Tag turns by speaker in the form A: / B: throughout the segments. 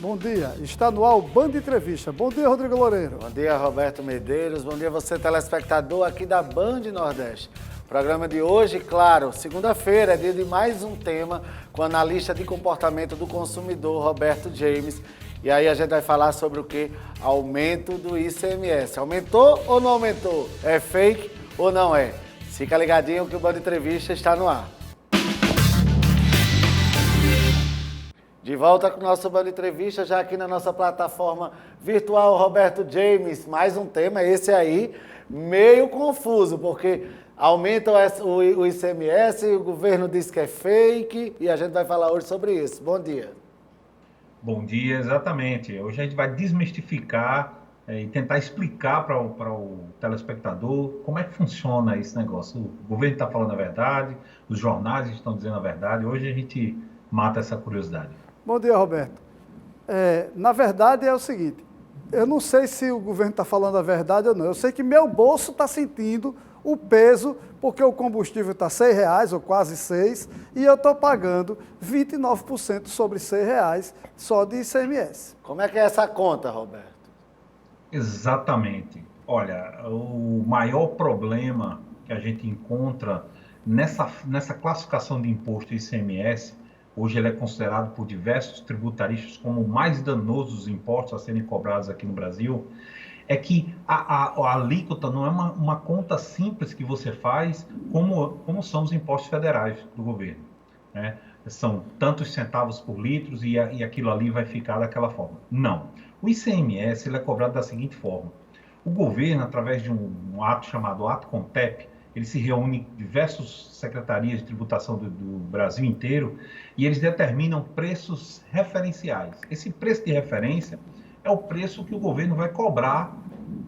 A: Bom dia, está no ar o Band Entrevista. Bom dia, Rodrigo Loureiro.
B: Bom dia, Roberto Medeiros. Bom dia, você telespectador aqui da Band Nordeste. O programa de hoje, claro, segunda-feira é dia de mais um tema com o analista de comportamento do consumidor, Roberto James. E aí a gente vai falar sobre o quê? Aumento do ICMS. Aumentou ou não aumentou? É fake ou não é? Fica ligadinho que o Band Entrevista está no ar. De volta com o nosso Band Entrevista, já aqui na nossa plataforma virtual, Roberto James. Mais um tema, esse aí, meio confuso, porque aumenta o ICMS, o governo diz que é fake, e a gente vai falar hoje sobre isso. Bom dia.
C: Bom dia, exatamente. Hoje a gente vai desmistificar e tentar explicar para o telespectador como é que funciona esse negócio. O governo está falando a verdade, os jornais estão dizendo a verdade. Hoje a gente mata essa curiosidade.
A: Bom dia, Roberto. Na verdade é o seguinte, eu não sei se o governo está falando a verdade ou não. Eu sei que meu bolso está sentindo o peso, porque o combustível está R$6 ou quase 6, e eu estou pagando 29% sobre R$6 só de ICMS.
B: Como é que é essa conta, Roberto?
C: Exatamente. Olha, o maior problema que a gente encontra nessa classificação de imposto ICMS, hoje ele é considerado por diversos tributaristas como o mais danoso dos impostos a serem cobrados aqui no Brasil, é que a alíquota não é uma conta simples que você faz como são os impostos federais do governo, né? São tantos centavos por litro e aquilo ali vai ficar daquela forma. Não. O ICMS ele é cobrado da seguinte forma. O governo, através de um ato chamado Ato CONTEP, ele se reúne em diversas secretarias de tributação do Brasil inteiro e eles determinam preços referenciais. Esse preço de referência é o preço que o governo vai cobrar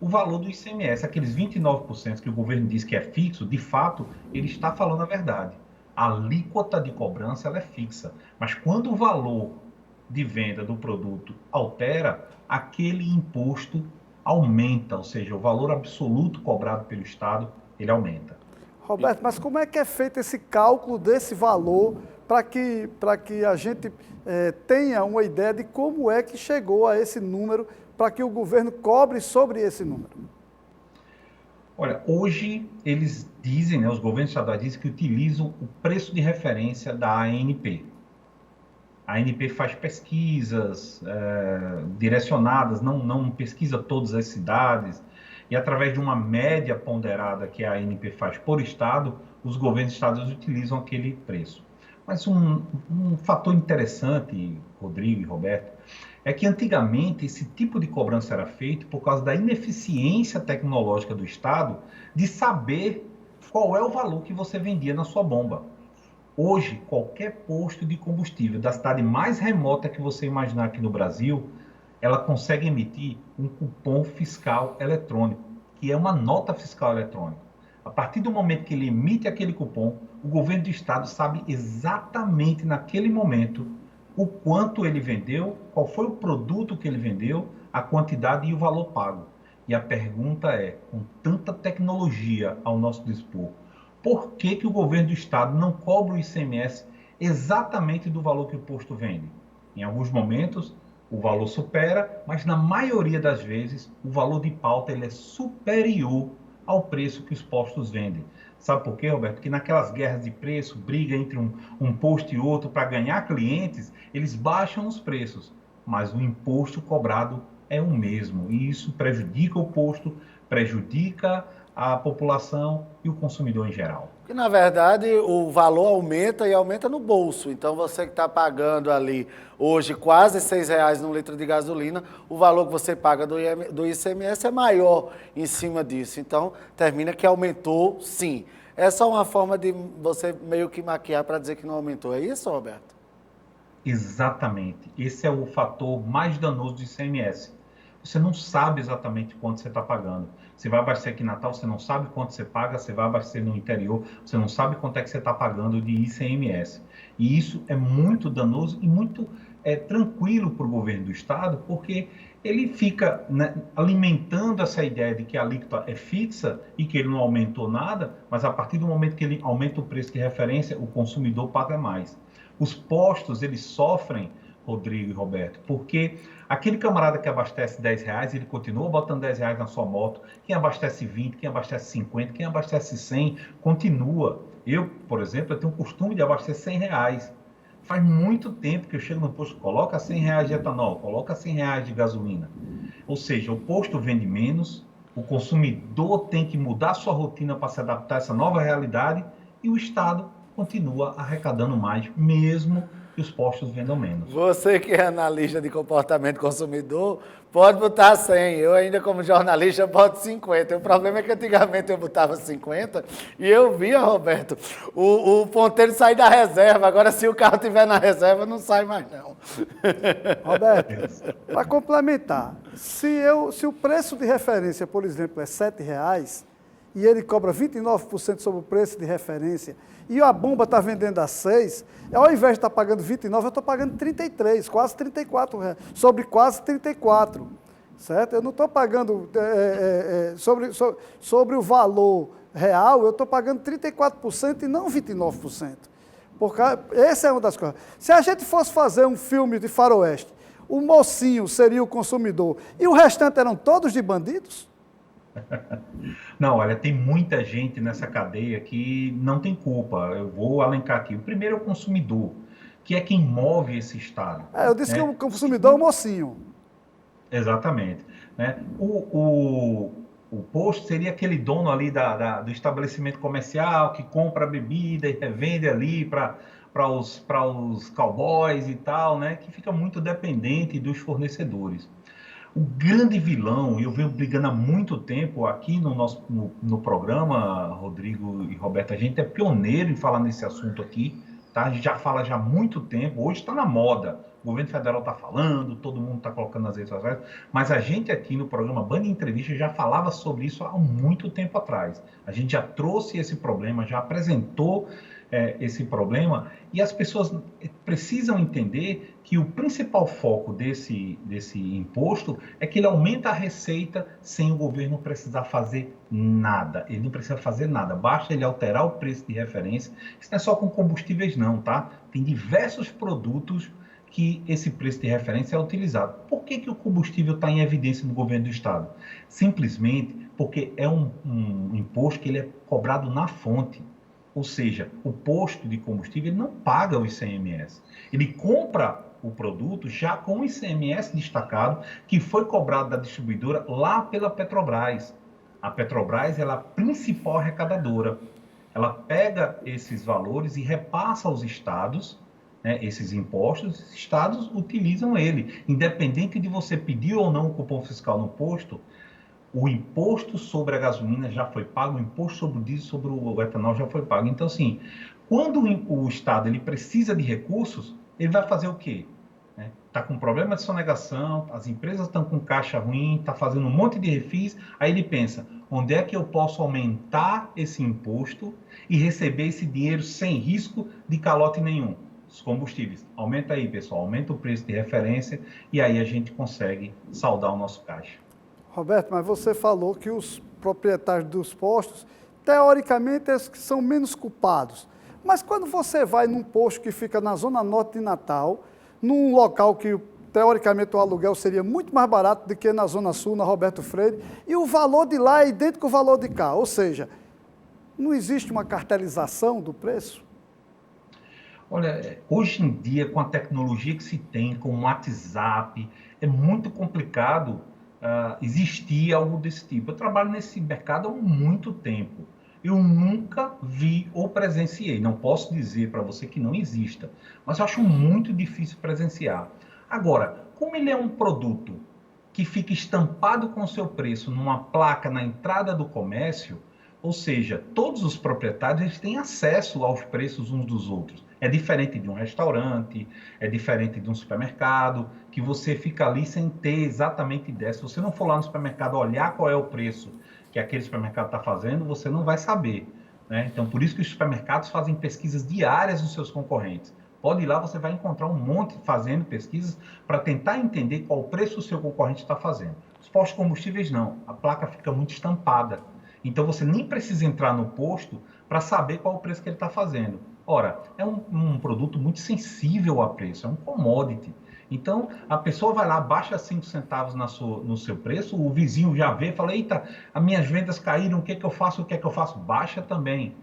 C: o valor do ICMS. Aqueles 29% que o governo diz que é fixo, de fato, ele está falando a verdade. A alíquota de cobrança ela é fixa, mas quando o valor de venda do produto altera, aquele imposto aumenta, ou seja, o valor absoluto cobrado pelo Estado, ele aumenta.
A: Roberto, mas como é que é feito esse cálculo desse valor para que a gente tenha uma ideia de como é que chegou a esse número, para que o governo cobre sobre esse número?
C: Olha, hoje eles dizem, os governos estaduais dizem que utilizam o preço de referência da ANP. A ANP faz pesquisas direcionadas, não pesquisa todas as cidades, e através de uma média ponderada que a ANP faz por estado, os governos estaduais utilizam aquele preço. Mas um fator interessante, Rodrigo e Roberto, é que antigamente esse tipo de cobrança era feito por causa da ineficiência tecnológica do Estado de saber qual é o valor que você vendia na sua bomba. Hoje, qualquer posto de combustível da cidade mais remota que você imaginar aqui no Brasil, ela consegue emitir um cupom fiscal eletrônico, que é uma nota fiscal eletrônica. A partir do momento que ele emite aquele cupom, o governo do estado sabe exatamente naquele momento o quanto ele vendeu, qual foi o produto que ele vendeu, a quantidade e o valor pago. E a pergunta é, com tanta tecnologia ao nosso dispor, por que o governo do estado não cobra o ICMS exatamente do valor que o posto vende? Em alguns momentos, o valor supera, mas na maioria das vezes, o valor de pauta ele é superior ao preço que os postos vendem. Sabe por quê, Roberto? Porque naquelas guerras de preço, briga entre um posto e outro para ganhar clientes, eles baixam os preços, mas o imposto cobrado é o mesmo. E isso prejudica o posto, prejudica a população e o consumidor em geral.
B: Porque, na verdade, o valor aumenta e aumenta no bolso. Então, você que está pagando ali hoje quase R$6 no litro de gasolina, o valor que você paga do ICMS é maior em cima disso. Então, termina que aumentou, sim. É só uma forma de você meio que maquiar para dizer que não aumentou. É isso, Roberto?
C: Exatamente. Esse é o fator mais danoso do ICMS. Você não sabe exatamente quanto você está pagando. Você vai abastecer aqui em Natal, você não sabe quanto você paga, você vai abastecer no interior, você não sabe quanto é que você está pagando de ICMS. E isso é muito danoso e muito tranquilo para o governo do estado, porque ele fica, né, alimentando essa ideia de que a alíquota é fixa e que ele não aumentou nada, mas a partir do momento que ele aumenta o preço de referência, o consumidor paga mais. Os postos, eles sofrem Rodrigo e Roberto, porque aquele camarada que abastece R$10, ele continua botando R$10 na sua moto, quem abastece 20, quem abastece 50, quem abastece 100, continua. Eu, por exemplo, eu tenho o costume de abastecer R$100. Faz muito tempo que eu chego no posto, coloca R$100 de etanol, coloca R$100 de gasolina. Ou seja, o posto vende menos, o consumidor tem que mudar sua rotina para se adaptar a essa nova realidade e o Estado continua arrecadando mais, mesmo que os postos vendam menos.
B: Você que é analista de comportamento consumidor, pode botar 100. Eu ainda como jornalista boto 50. O problema é que antigamente eu botava 50 e eu via, Roberto, o ponteiro sair da reserva. Agora, se o carro estiver na reserva, não sai mais não.
A: Roberto, para complementar, se o preço de referência, por exemplo, é R$7 e ele cobra 29% sobre o preço de referência e a bomba está vendendo a 6, ao invés de estar pagando 29, eu estou pagando 33, quase 34 reais, sobre quase 34, certo? Eu não estou pagando sobre o valor real, eu estou pagando 34% e não 29%. Porque essa é uma das coisas. Se a gente fosse fazer um filme de faroeste, o mocinho seria o consumidor e o restante eram todos de bandidos?
C: Não, olha, tem muita gente nessa cadeia que não tem culpa. Eu vou alencar aqui. O primeiro é o consumidor, que é quem move esse Estado.
A: Eu disse que o consumidor é o mocinho.
C: Exatamente. Né? O posto seria aquele dono ali do estabelecimento comercial que compra a bebida e revende ali para os cowboys e tal, né? Que fica muito dependente dos fornecedores. O grande vilão, e eu venho brigando há muito tempo aqui no programa, Rodrigo e Roberto, a gente é pioneiro em falar nesse assunto aqui, tá? A gente já fala já há muito tempo, hoje está na moda, o governo federal está falando, todo mundo está colocando nas redes sociais, mas a gente aqui no programa Band Entrevista já falava sobre isso há muito tempo atrás. A gente já trouxe esse problema, já apresentou esse problema, e as pessoas precisam entender que o principal foco desse imposto é que ele aumenta a receita sem o governo precisar fazer nada. Ele não precisa fazer nada, basta ele alterar o preço de referência. Isso não é só com combustíveis não, tá? Tem diversos produtos que esse preço de referência é utilizado. Por que o combustível está em evidência no governo do Estado? Simplesmente porque é um imposto que ele é cobrado na fonte. Ou seja, o posto de combustível ele não paga o ICMS. Ele compra o produto já com o ICMS destacado, que foi cobrado da distribuidora lá pela Petrobras. A Petrobras ela é a principal arrecadadora. Ela pega esses valores e repassa aos estados, né, esses impostos, os estados utilizam ele. Independente de você pedir ou não o cupom fiscal no posto, o imposto sobre a gasolina já foi pago, o imposto sobre o diesel, sobre o etanol já foi pago. Então, assim, quando o Estado ele precisa de recursos, ele vai fazer o quê? Está com problema de sonegação, as empresas estão com caixa ruim, está fazendo um monte de refis, aí ele pensa, onde é que eu posso aumentar esse imposto e receber esse dinheiro sem risco de calote nenhum? Os combustíveis. Aumenta aí, pessoal, aumenta o preço de referência e aí a gente consegue saldar o nosso caixa.
A: Roberto, mas você falou que os proprietários dos postos, teoricamente, são menos culpados. Mas quando você vai num posto que fica na zona norte de Natal, num local que, teoricamente, o aluguel seria muito mais barato do que na zona sul, na Roberto Freire, e o valor de lá é idêntico ao valor de cá. Ou seja, não existe uma cartelização do preço?
C: Olha, hoje em dia, com a tecnologia que se tem, com o WhatsApp, é muito complicado existir algo desse tipo. Eu trabalho nesse mercado há muito tempo. Eu nunca vi ou presenciei. Não posso dizer para você que não exista, mas eu acho muito difícil presenciar. Agora, como ele é um produto que fica estampado com o seu preço numa placa na entrada do comércio, ou seja, todos os proprietários eles têm acesso aos preços uns dos outros. É diferente de um restaurante, é diferente de um supermercado, que você fica ali sem ter exatamente ideia. Se você não for lá no supermercado olhar qual é o preço que aquele supermercado está fazendo, você não vai saber, né? Então, por isso que os supermercados fazem pesquisas diárias dos seus concorrentes. Pode ir lá, você vai encontrar um monte fazendo pesquisas para tentar entender qual o preço o seu concorrente está fazendo. Os postos de combustíveis não, a placa fica muito estampada. Então, você nem precisa entrar no posto para saber qual o preço que ele está fazendo. Ora, é um produto muito sensível a preço, é um commodity. Então, a pessoa vai lá, baixa 5 centavos no seu preço, o vizinho já vê, fala, eita, as minhas vendas caíram, o que é que eu faço, Baixa também.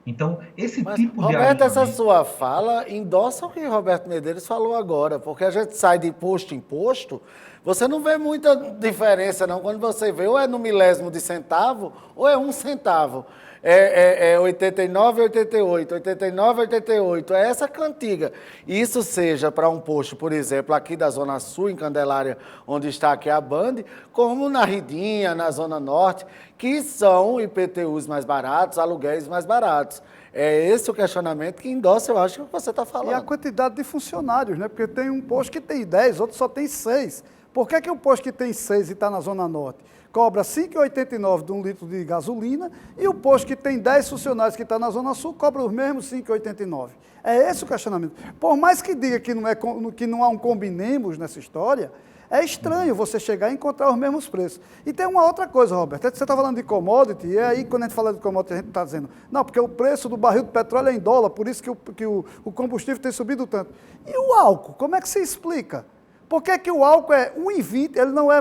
C: Então, esse
B: Mas,
C: tipo de
B: Roberto, essa
C: alinhamento...
B: sua fala endossa o que Roberto Medeiros falou agora, porque a gente sai de imposto em imposto, você não vê muita diferença não, quando você vê ou é no milésimo de centavo ou é 1 centavo. É 89, 88, 89, 88, é essa cantiga. Isso seja para um posto, por exemplo, aqui da Zona Sul, em Candelária, onde está aqui a Band, como na Ridinha, na Zona Norte, que são IPTUs mais baratos, aluguéis mais baratos. É esse o questionamento que endossa, eu acho, que você está falando.
A: E a quantidade de funcionários, né? Porque tem um posto que tem 10, outro só tem 6. Por que o posto que tem 6 e está na Zona Norte cobra R$ 5,89 de 1 litro de gasolina e o posto que tem 10 funcionários que está na Zona Sul cobra os mesmos R$ 5,89? É esse o questionamento. Por mais que diga que não há um combinemos nessa história, é estranho você chegar e encontrar os mesmos preços. E tem uma outra coisa, Roberto, você está falando de commodity, e aí quando a gente fala de commodity a gente está dizendo, não, porque o preço do barril de petróleo é em dólar, por isso que o combustível tem subido tanto. E o álcool, como é que se explica? Por que o álcool é 1,20, ele não é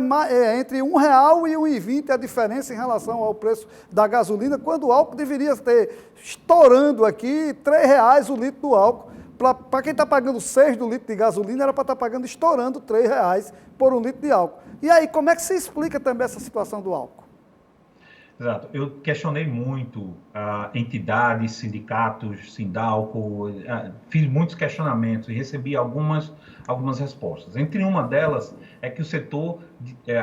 A: entre R$ 1,00 e 1,20 a diferença em relação ao preço da gasolina, quando o álcool deveria ter estourando aqui R$ 3,00 o litro do álcool. Para quem está pagando 6 do litro de gasolina, era para estar pagando estourando R$ 3,00 por 1 litro de álcool. E aí, como é que se explica também essa situação do álcool?
C: Exato. Eu questionei muito entidades, sindicatos, Sindalco, fiz muitos questionamentos e recebi algumas respostas. Entre uma delas é que o setor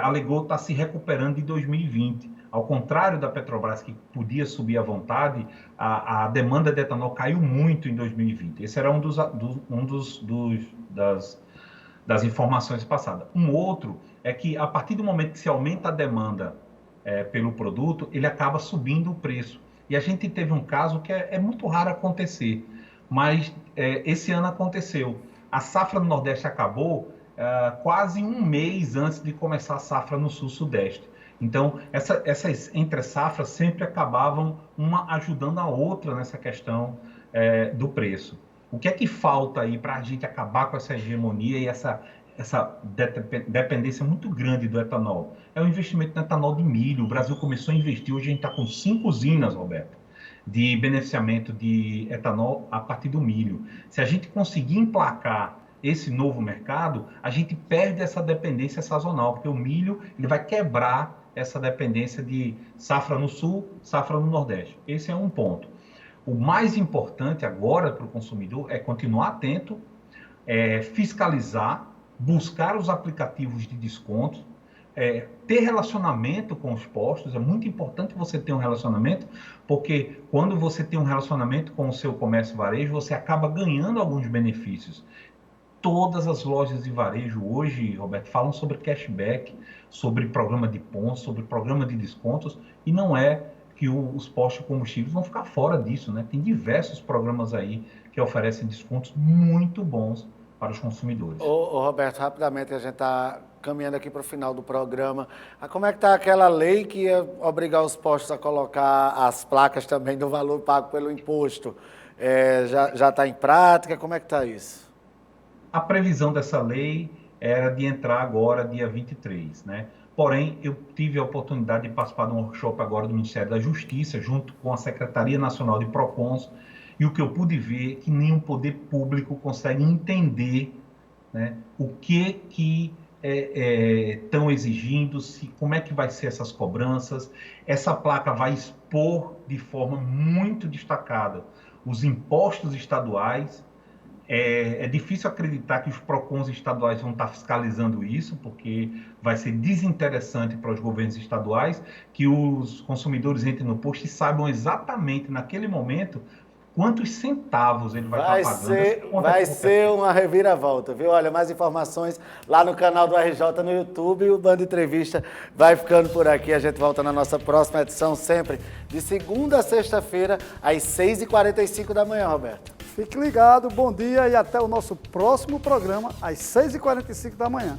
C: alegou estar se recuperando de 2020. Ao contrário da Petrobras, que podia subir à vontade, a demanda de etanol caiu muito em 2020. Esse era das informações passadas. Um outro é que, a partir do momento que se aumenta a demanda pelo produto, ele acaba subindo o preço. E a gente teve um caso que é muito raro acontecer, mas esse ano aconteceu. A safra no Nordeste acabou quase um mês antes de começar a safra no Sul-Sudeste. Então, essas entre-safras sempre acabavam uma ajudando a outra nessa questão do preço. O que é que falta aí para a gente acabar com essa hegemonia e essa dependência muito grande do etanol? É o investimento no etanol de milho. O Brasil começou a investir, hoje a gente está com 5 usinas, Roberto, de beneficiamento de etanol a partir do milho. Se a gente conseguir emplacar esse novo mercado, a gente perde essa dependência sazonal, porque o milho ele vai quebrar essa dependência de safra no Sul, safra no Nordeste. Esse é um ponto. O mais importante agora para o consumidor é continuar atento, fiscalizar, buscar os aplicativos de desconto, ter relacionamento com os postos. É muito importante você ter um relacionamento, porque quando você tem um relacionamento com o seu comércio varejo, você acaba ganhando alguns benefícios. Todas as lojas de varejo hoje, Roberto, falam sobre cashback, sobre programa de pontos, sobre programa de descontos, e não é que os postos de combustíveis vão ficar fora disso, né? Tem diversos programas aí que oferecem descontos muito bons para os consumidores.
B: Ô Roberto, rapidamente, a gente está caminhando aqui para o final do programa. Como é que está aquela lei que ia obrigar os postos a colocar as placas também do valor pago pelo imposto? Já está em prática? Como é que está isso?
C: A previsão dessa lei era de entrar agora, dia 23, né? Porém, eu tive a oportunidade de participar de um workshop agora do Ministério da Justiça, junto com a Secretaria Nacional de Procons, e o que eu pude ver é que nenhum poder público consegue entender, né, o que estão exigindo, como é que vai ser essas cobranças. Essa placa vai expor de forma muito destacada os impostos estaduais. É difícil acreditar que os PROCONs estaduais vão estar fiscalizando isso, porque vai ser desinteressante para os governos estaduais que os consumidores entrem no posto e saibam exatamente, naquele momento, quantos centavos ele vai estar pagando.
B: Vai ser uma reviravolta, viu? Olha, mais informações lá no canal do RJ no YouTube, e o Band Entrevista vai ficando por aqui. A gente volta na nossa próxima edição, sempre de segunda a sexta-feira, às 6h45 da manhã, Roberto.
A: Fique ligado, bom dia e até o nosso próximo programa, às 6h45 da manhã.